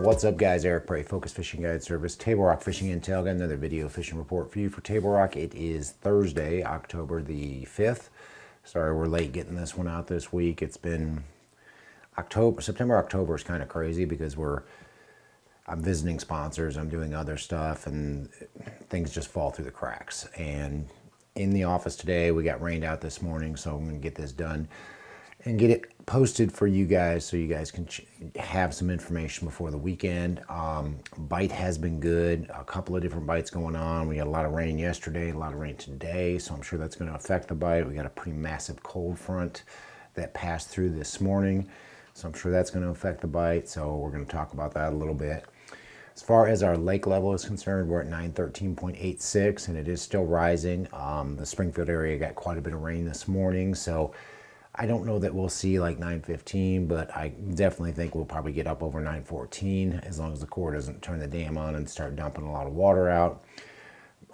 What's up, guys? Eric Bray, Focus Fishing Guide Service, Table Rock Fishing Intel. Got another video fishing report for you for Table Rock. It is Thursday, October the 5th. Sorry we're late getting this one out this week. It's been September, October is kind of crazy because I'm visiting sponsors, I'm doing other stuff, and things just fall through the cracks. And in the office today, we got rained out this morning, so I'm going to get this done and get it posted for you guys so you guys can have some information before the weekend. Bite has been good. A couple of different bites going on. We got a lot of rain yesterday, a lot of rain today, so I'm sure that's going to affect the bite. We got a pretty massive cold front that passed through this morning, so I'm sure that's going to affect the bite. So we're going to talk about that a little bit. As far as our lake level is concerned, we're at 913.86, and it is still rising. The Springfield area got quite a bit of rain this morning, so I don't know that we'll see like 915, but I definitely think we'll probably get up over 914 as long as the Corps doesn't turn the dam on and start dumping a lot of water out.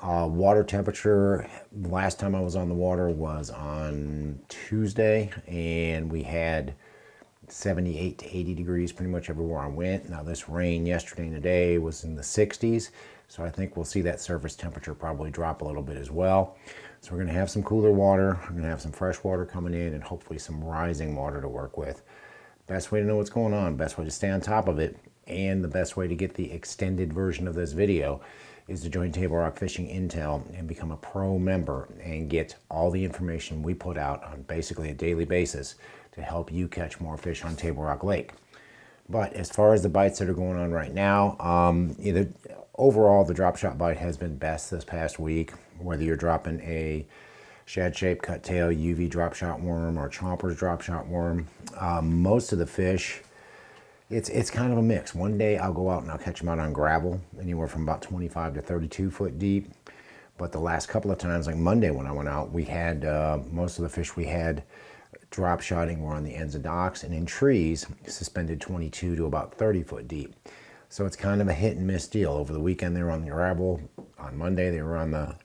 Water temperature, last time I was on the water was on Tuesday, and we had 78 to 80 degrees pretty much everywhere I went. Now this rain yesterday and today was in the 60s, so I think we'll see that surface temperature probably drop a little bit as well. So we're going to have some cooler water, we're going to have some fresh water coming in, and hopefully some rising water to work with. Best way to know what's going on, best way to stay on top of it, and the best way to get the extended version of this video is to join Table Rock Fishing Intel and become a pro member and get all the information we put out on basically a daily basis to help you catch more fish on Table Rock Lake. But as far as the bites that are going on right now, overall the drop shot bite has been best this past week. Whether you're dropping a shad-shaped cut tail UV drop shot worm or Chomper's drop shot worm, most of the fish, it's kind of a mix. One day I'll go out and I'll catch them out on gravel, anywhere from about 25 to 32 foot deep. But the last couple of times, like Monday when I went out, we had most of the fish we had drop shotting were on the ends of docks and in trees suspended 22 to about 30 foot deep. So it's kind of a hit and miss deal. Over the weekend they were on the gravel. On Monday they were on the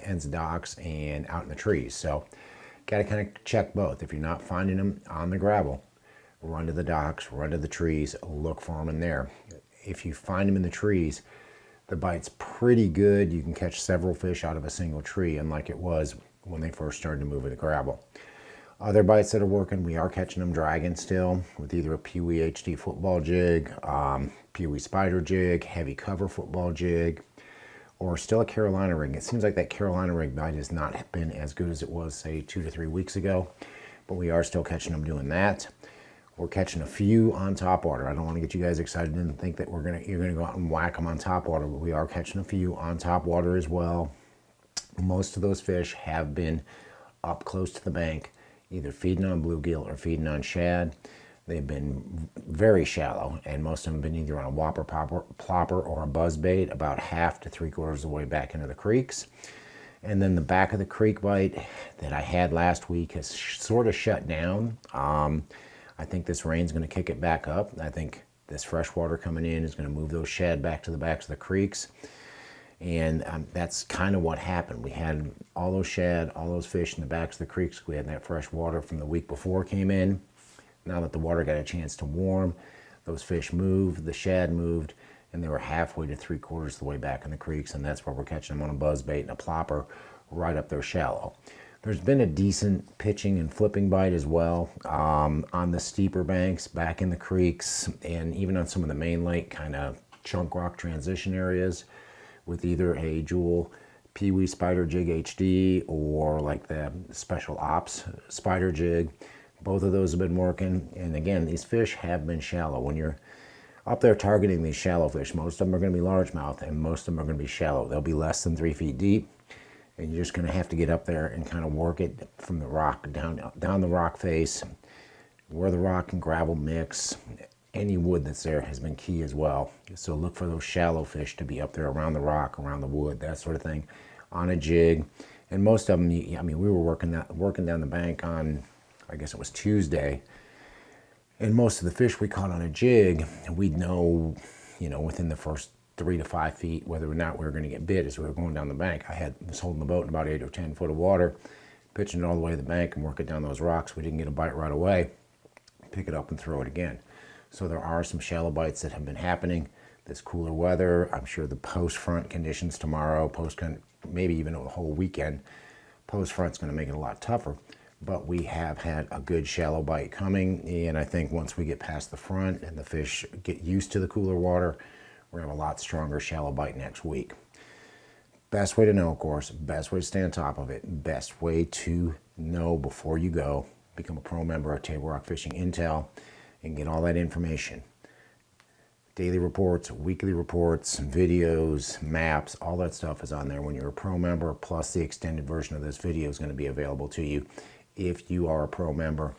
ends of docks and out in the trees. So got to kind of check both. If you're not finding them on the gravel, run to the docks, run to the trees, look for them in there. If you find them in the trees, the bite's pretty good. You can catch several fish out of a single tree, unlike it was when they first started to move in the gravel. Other bites that are working, we are catching them dragging still with either a Pee Wee HD football jig, Pee Wee spider jig, heavy cover football jig, or still a Carolina rig. It seems like that Carolina rig bite has not been as good as it was, say, 2 to 3 weeks ago, but we are still catching them doing that. We're catching a few on topwater. I don't want to get you guys excited and think that you're gonna go out and whack them on topwater, but we are catching a few on topwater as well. Most of those fish have been up close to the bank, either feeding on bluegill or feeding on shad. They've been very shallow, and most of them have been either on a whopper plopper or a buzzbait, about half to 3/4 of the way back into the creeks. And then the back of the creek bite that I had last week has sort of shut down. I think this rain's going to kick it back up. I think this fresh water coming in is going to move those shad back to the backs of the creeks. And that's kind of what happened. We had all those shad, all those fish in the backs of the creeks. We had that fresh water from the week before came in. Now that the water got a chance to warm, those fish moved, the shad moved, and they were halfway to 3/4 of the way back in the creeks, and that's where we're catching them on a buzzbait and a plopper right up there shallow. There's been a decent pitching and flipping bite as well on the steeper banks, back in the creeks, and even on some of the main lake kind of chunk rock transition areas, with either a Jewel Pee Wee Spider Jig HD or like the Special Ops Spider Jig. Both of those have been working. And again, these fish have been shallow. When you're up there targeting these shallow fish, most of them are going to be largemouth and most of them are going to be shallow. They'll be less than 3 feet deep. And you're just going to have to get up there and kind of work it from the rock down the rock face, where the rock and gravel mix. Any wood that's there has been key as well. So look for those shallow fish to be up there around the rock, around the wood, that sort of thing, on a jig. And most of them, I mean, we were working down the bank on, I guess it was Tuesday, and most of the fish we caught on a jig, we'd know, within the first 3 to 5 feet whether or not we were going to get bit as we were going down the bank. Was holding the boat in about 8 or 10 foot of water, pitching it all the way to the bank and work it down those rocks. We didn't get a bite right away. Pick it up and throw it again. So there are some shallow bites that have been happening. This cooler weather, I'm sure the post-front conditions tomorrow, maybe even a whole weekend, post-front's going to make it a lot tougher. But we have had a good shallow bite coming, and I think once we get past the front and the fish get used to the cooler water, we're going to have a lot stronger shallow bite next week. Best way to know, of course, best way to stay on top of it, best way to know before you go, become a pro member of Table Rock Fishing Intel and get all that information. Daily reports, weekly reports, videos, maps, all that stuff is on there when you're a pro member, plus the extended version of this video is going to be available to you if you are a pro member.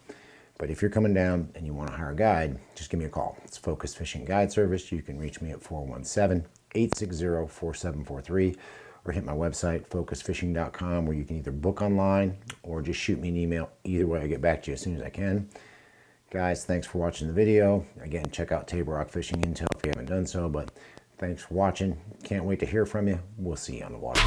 But if you're coming down and you want to hire a guide, just give me a call. It's Focus Fishing Guide Service. You can reach me at 417-860-4743 or hit my website, focusfishing.com, where you can either book online or just shoot me an email. Either way, I'll get back to you as soon as I can. Guys, thanks for watching the video. Again, check out Table Rock Fishing Intel if you haven't done so, but thanks for watching. Can't wait to hear from you. We'll see you on the water.